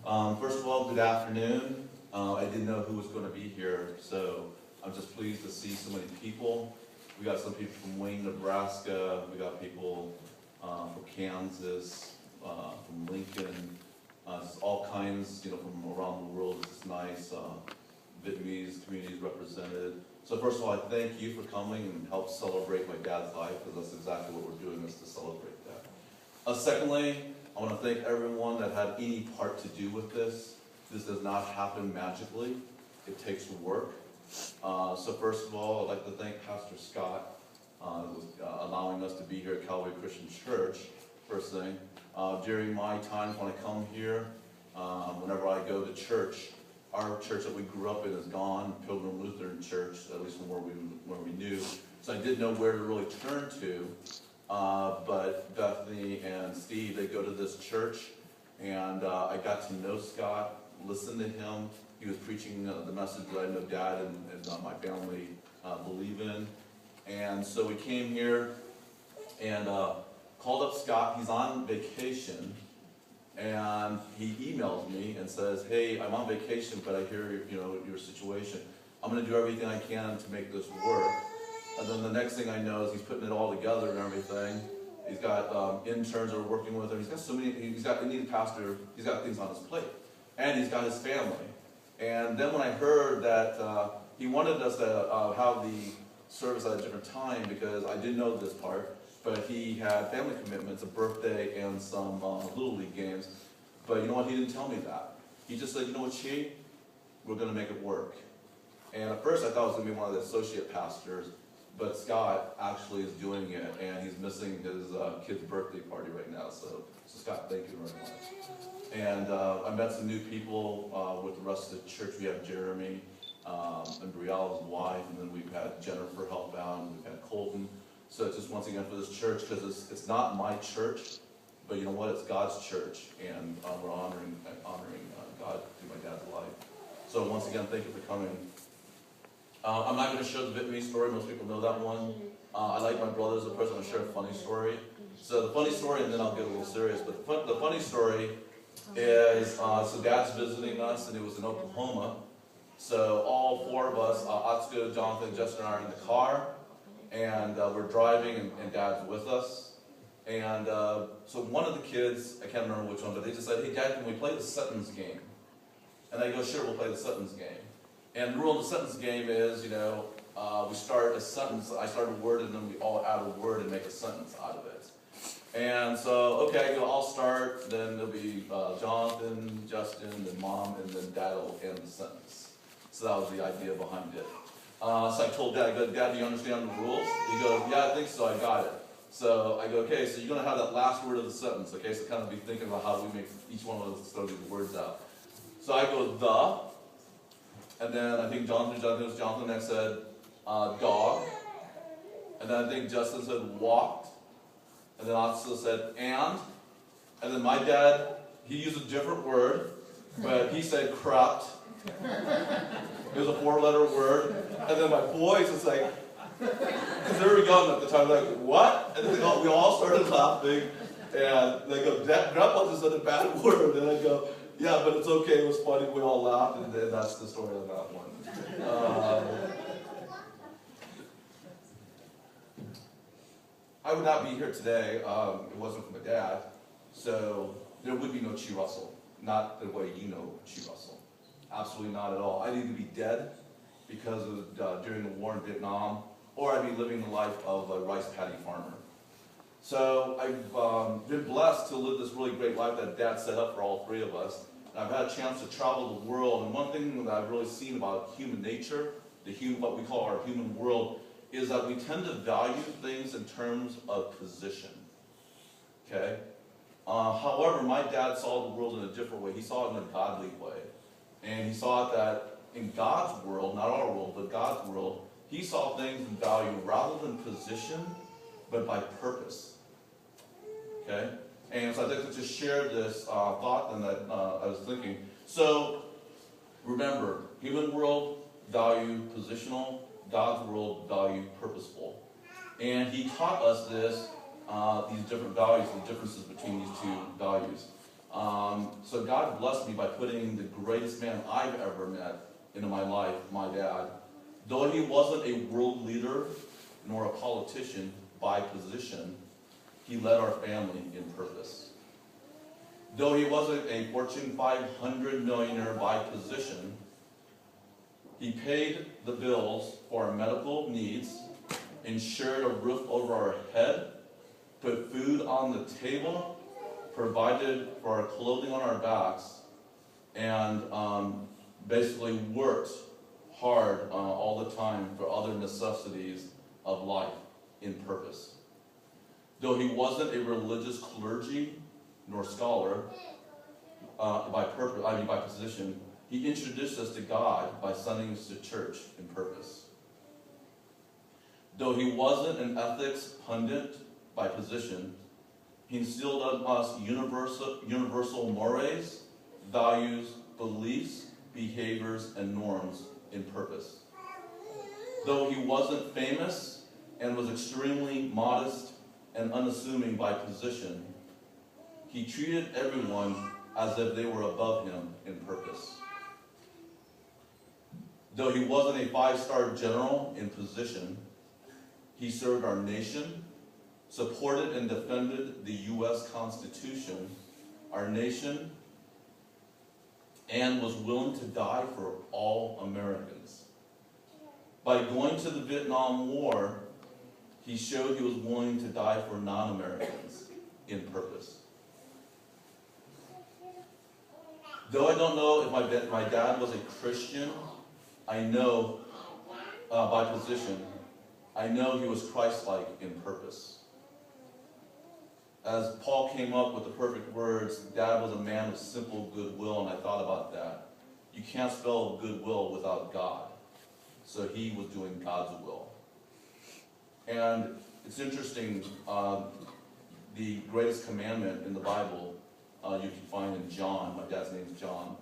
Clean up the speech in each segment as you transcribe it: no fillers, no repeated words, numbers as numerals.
First of all, good afternoon. I didn't know who was going to be here, so I'm just pleased to see so many people. We got some people from Wayne, Nebraska. We got people from Kansas, from Lincoln, just all kinds, from around the world. It's just nice. Vietnamese communities represented. So first of all, I thank you for coming and help celebrate my dad's life, because that's exactly what we're doing, is to celebrate that. Secondly, I want to thank everyone that had any part to do with this. This does not happen magically. It takes work. So first of all, I'd like to thank Pastor Scott allowing us to be here at Calvary Christian Church, first thing. During my times when I come here, whenever I go to church, our church that we grew up in is gone, Pilgrim Lutheran Church, at least from where we knew. So I didn't know where to really turn to. But Bethany and Steve, they go to this church, and I got to know Scott, listen to him. He was preaching the message that I know Dad and my family believe in. And so we came here and called up Scott. He's on vacation, and he emails me and says, "Hey, I'm on vacation, but I hear your situation. I'm going to do everything I can to make this work." And then the next thing I know is he's putting it all together and everything. He's got interns that are working with him. He's got so many. He's got pastor. He's got things on his plate, and he's got his family. And then when I heard that he wanted us to have the service at a different time, because I didn't know this part, but he had family commitments, a birthday, and some Little League games. But you know what? He didn't tell me that. He just said, "You know what, Chi? We're going to make it work." And at first I thought it was going to be one of the associate pastors, but Scott actually is doing it, and he's missing his kid's birthday party right now. So Scott, thank you very much. And I met some new people with the rest of the church. We have Jeremy and Brielle's wife, and then we've had Jennifer help out, and we've had Colton. So it's just once again for this church, because it's not my church, but you know what? It's God's church, and we're honoring God through my dad's life. So once again, thank you for coming. I'm not going to share the Vietnamese story. Most people know that one. I like my brother as a person. I'm going to share a funny story. So the funny story, and then I'll get a little serious. But the funny story is, so Dad's visiting us, and it was in Oklahoma. So all four of us, Atsuko, Jonathan, Justin, and I are in the car, and we're driving, and Dad's with us. And so one of the kids, I can't remember which one, but they just said, "Hey, Dad, can we play the sentence game?" And I go, "Sure, we'll play the sentence game." And the rule of the sentence game is, we start a sentence, I start a word, and then we all add a word and make a sentence out of it. And so, okay, I'll start, then there'll be Jonathan, Justin, then Mom, and then Dad will end the sentence. So that was the idea behind it. So I told Dad, I go, "Dad, do you understand the rules?" He goes, "Yeah, I think so, I got it." So I go, "Okay, so you're going to have that last word of the sentence, okay? So kind of be thinking about how we make each one of those, throw these words out." So I go, "The." And then I think Jonathan next said dog. And then I think Justin said walked. And then also said and. And then my dad, he used a different word, but he said crept. It was a 4-letter word. And then my boys was like, because they were young at the time, like, "What?" And then we all started laughing. And they go, "Grandpa just said a bad word." And I go, "Yeah, but it's okay, it was funny, we all laughed," and then that's the story on that one. I would not be here today if it wasn't for my dad, so there would be no Chi Russell, not the way you know Chi Russell. Absolutely not at all. I'd either be dead because of during the war in Vietnam, or I'd be living the life of a rice paddy farmer. So I've been blessed to live this really great life that Dad set up for all three of us. And I've had a chance to travel the world, and one thing that I've really seen about human nature, what we call our human world, is that we tend to value things in terms of position. Okay? However, my dad saw the world in a different way. He saw it in a godly way. And he saw it that in God's world, not our world, but God's world, he saw things in value rather than position, but by purpose. Okay? And so I'd like to just share this thought and that I was thinking. So, remember, human world, value positional, God's world, value purposeful. And he taught us this, these different values, the differences between these two values. So God blessed me by putting the greatest man I've ever met into my life, my dad. Though he wasn't a world leader nor a politician by position, he led our family in purpose. Though he wasn't a Fortune 500 millionaire by position, he paid the bills for our medical needs, ensured a roof over our head, put food on the table, provided for our clothing on our backs, and basically worked hard all the time for other necessities of life in purpose. Though he wasn't a religious clergy nor scholar by position, he introduced us to God by sending us to church in purpose. Though he wasn't an ethics pundit by position, he instilled in us universal mores, values, beliefs, behaviors, and norms in purpose. Though he wasn't famous and was extremely modest and unassuming by position, he treated everyone as if they were above him in purpose. Though he wasn't a five-star general in position, he served our nation, supported and defended the U.S. Constitution, our nation, and was willing to die for all Americans. By going to the Vietnam War, he showed he was willing to die for non-Americans in purpose. Though I don't know if my dad was a Christian, I know by position, I know he was Christ-like in purpose. As Paul came up with the perfect words, Dad was a man of simple goodwill, and I thought about that. You can't spell goodwill without God. So he was doing God's will. And it's interesting, the greatest commandment in the Bible you can find in John. My dad's name is John.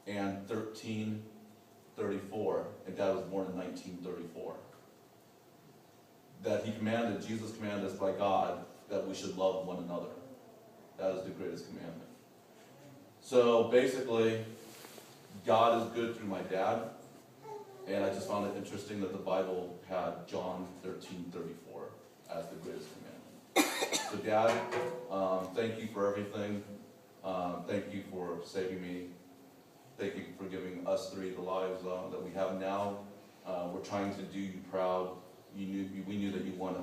And 13:34, and Dad was born in 1934. That Jesus commanded us by God that we should love one another. That is the greatest commandment. So basically, God is good through my dad, and I just found it interesting that the Bible had John 13:34 as the greatest commandment. So Dad, thank you for everything. Thank you for saving me. Thank you for giving us three the lives that we have now. We're trying to do you proud. We knew that you wanted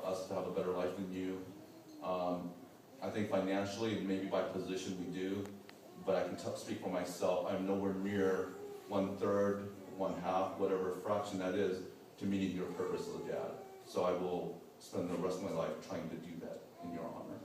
us to have a better life than you. I think financially and maybe by position we do, but I can speak for myself. I'm nowhere near 1/3, 1/2, whatever fraction that is, to meeting your purpose as a dad. So I will spend the rest of my life trying to do that in your honor.